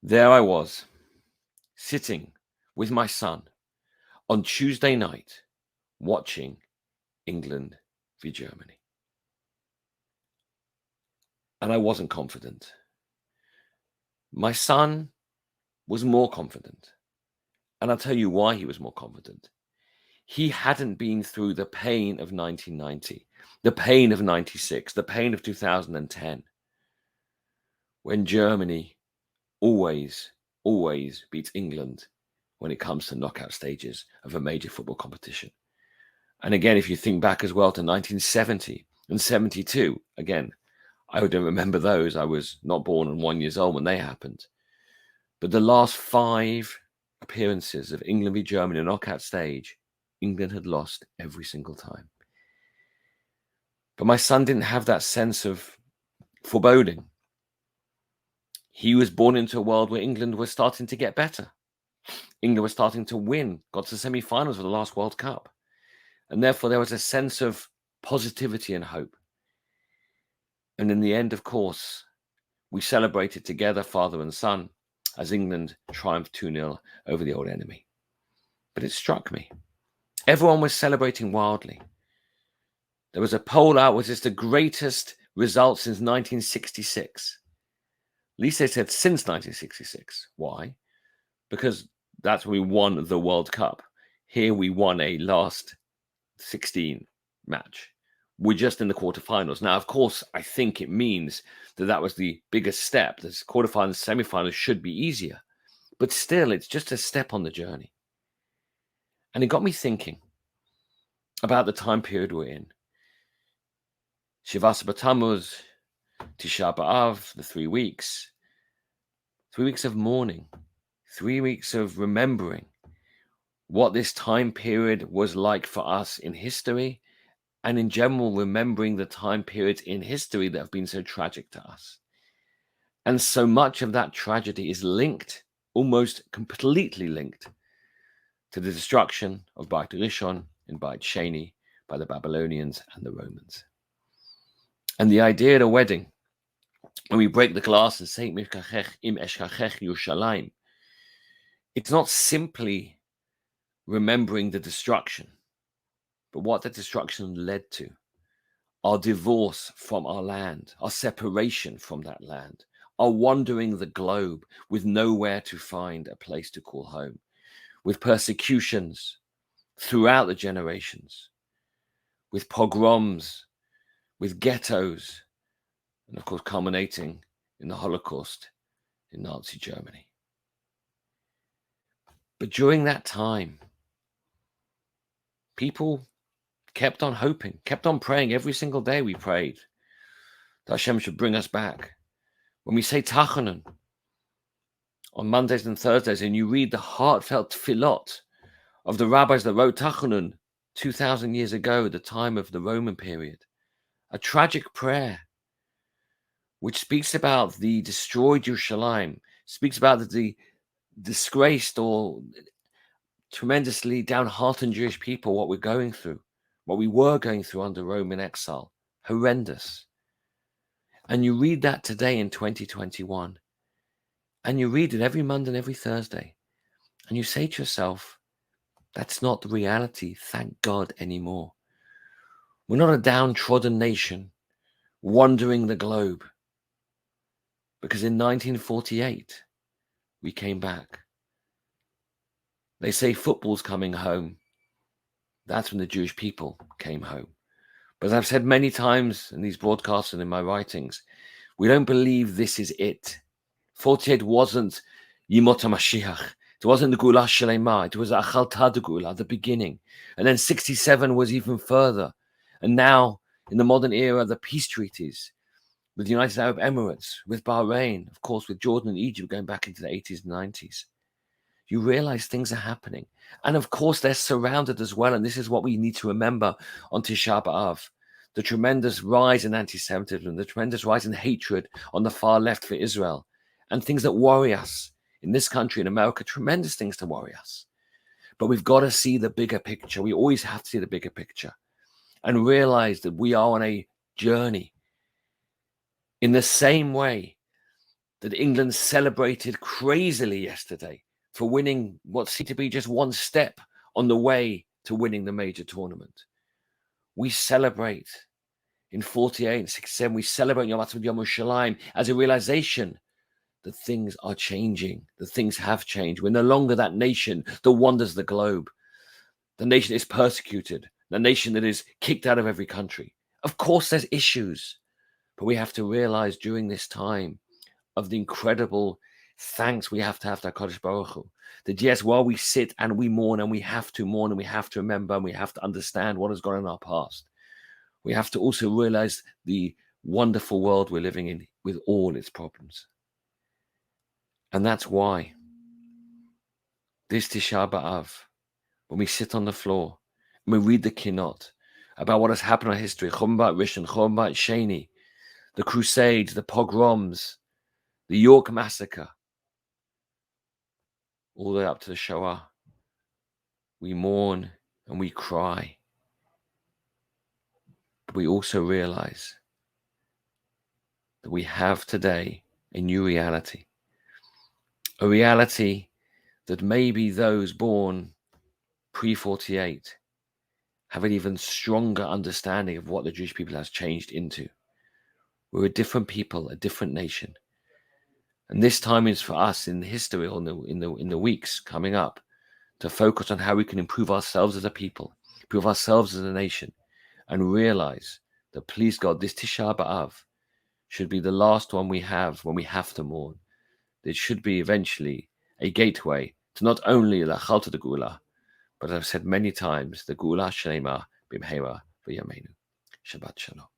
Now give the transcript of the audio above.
There I was, sitting with my son on Tuesday night, watching England v Germany. And I wasn't confident. My son was more confident. And I'll tell you why he was more confident. He hadn't been through the pain of 1990, the pain of 96, the pain of 2010, when Germany always beats England when it comes to knockout stages of a major football competition. And again, if you think back as well to 1970 and 72, again, I don't remember those. I was not born and 1 year old when they happened. But the last 5 appearances of England v Germany in a knockout stage, England had lost every single time. But my son didn't have that sense of foreboding. He was born into a world where England was starting to get better. England was starting to win, got to the semi-finals of the last World Cup. And therefore, there was a sense of positivity and hope. And in the end, of course, we celebrated together, father and son, as England triumphed 2-0 over the old enemy. But it struck me. Everyone was celebrating wildly. There was a poll out, was this the greatest result since 1966? At least they said since 1966. Why? Because that's when we won the World Cup. Here we won a last 16 match. We're just in the quarterfinals. Now, of course, I think it means that was the biggest step. The quarterfinals, semifinals should be easier. But still, it's just a step on the journey. And it got me thinking about the time period we're in. Shivas B'Tammuz, Tisha B'Av, the 3 weeks. 3 weeks of mourning. 3 weeks of remembering what this time period was like for us in history, and in general, remembering the time periods in history that have been so tragic to us. And so much of that tragedy is linked, almost completely linked, to the destruction of Beit Rishon and Beit Sheni by the Babylonians and the Romans. And the idea at a wedding, when we break the glass and say, Im eshkachech Yerushalayim, it's not simply remembering the destruction, but what the destruction led to. Our divorce from our land, our separation from that land, our wandering the globe with nowhere to find a place to call home, with persecutions throughout the generations, with pogroms, with ghettos, and of course culminating in the Holocaust in Nazi Germany. But during that time, people kept on hoping, kept on praying. Every single day we prayed that Hashem should bring us back. When we say Tachanun on Mondays and Thursdays, and you read the heartfelt tefillot of the rabbis that wrote Tachanun 2,000 years ago, the time of the Roman period, a tragic prayer which speaks about the destroyed Yerushalayim, speaks about the disgraced or tremendously downhearted Jewish people, what we're going through, what we were going through under Roman exile. Horrendous. And you read that today in 2021, and you read it every Monday and every Thursday, and you say to yourself, that's not the reality, thank God, anymore. We're not a downtrodden nation wandering the globe, because in 1948, we came back. They say football's coming home. That's when the Jewish people came home. But as I've said many times in these broadcasts and in my writings, we don't believe this is it. 48 wasn't Yimot HaMashiach. It wasn't the Gula Shalema. It was Achalta de Gula, the beginning. And then 67 was even further. And now, in the modern era, the peace treaties with the United Arab Emirates, with Bahrain, of course, with Jordan and Egypt going back into the 80s and 90s. You realize things are happening. And of course, they're surrounded as well. And this is what we need to remember on Tisha B'Av. The tremendous rise in anti-Semitism, the tremendous rise in hatred on the far left for Israel, and things that worry us in this country, in America, tremendous things to worry us. But we've got to see the bigger picture. We always have to see the bigger picture and realize that we are on a journey in the same way that England celebrated crazily yesterday for winning what seemed to be just one step on the way to winning the major tournament. We celebrate in 48 and 67, we celebrate Yom Ha'atzmaut Yom Yerushalayim as a realization that things are changing, that things have changed. We're no longer that nation that wanders the globe, the nation that is persecuted, the nation that is kicked out of every country. Of course, there's issues, but we have to realize during this time of the incredible thanks we have to HaKadosh Baruch Hu, that yes, while we sit and we mourn, and we have to mourn, and we have to remember, and we have to understand what has gone in our past, we have to also realize the wonderful world we're living in with all its problems. And that's why this Tisha B'Av, when we sit on the floor and we read the Kinot about what has happened in our history, Churban Beit Rishon, Churban Beit Sheni, the Crusades, the pogroms, the York Massacre, all the way up to the Shoah, we mourn and we cry. But we also realize that we have today a new reality, a reality that maybe those born pre-48 have an even stronger understanding of what the Jewish people has changed into. We're a different people, a different nation. And this time is for us in history, or in the weeks coming up, to focus on how we can improve ourselves as a people, improve ourselves as a nation, and realize that, please God, this Tisha B'Av should be the last one we have when we have to mourn. It should be eventually a gateway to not only the Chalta de Gula, but I've said many times, the Gula Shlema B'mheira V'Yameinu. Shabbat Shalom.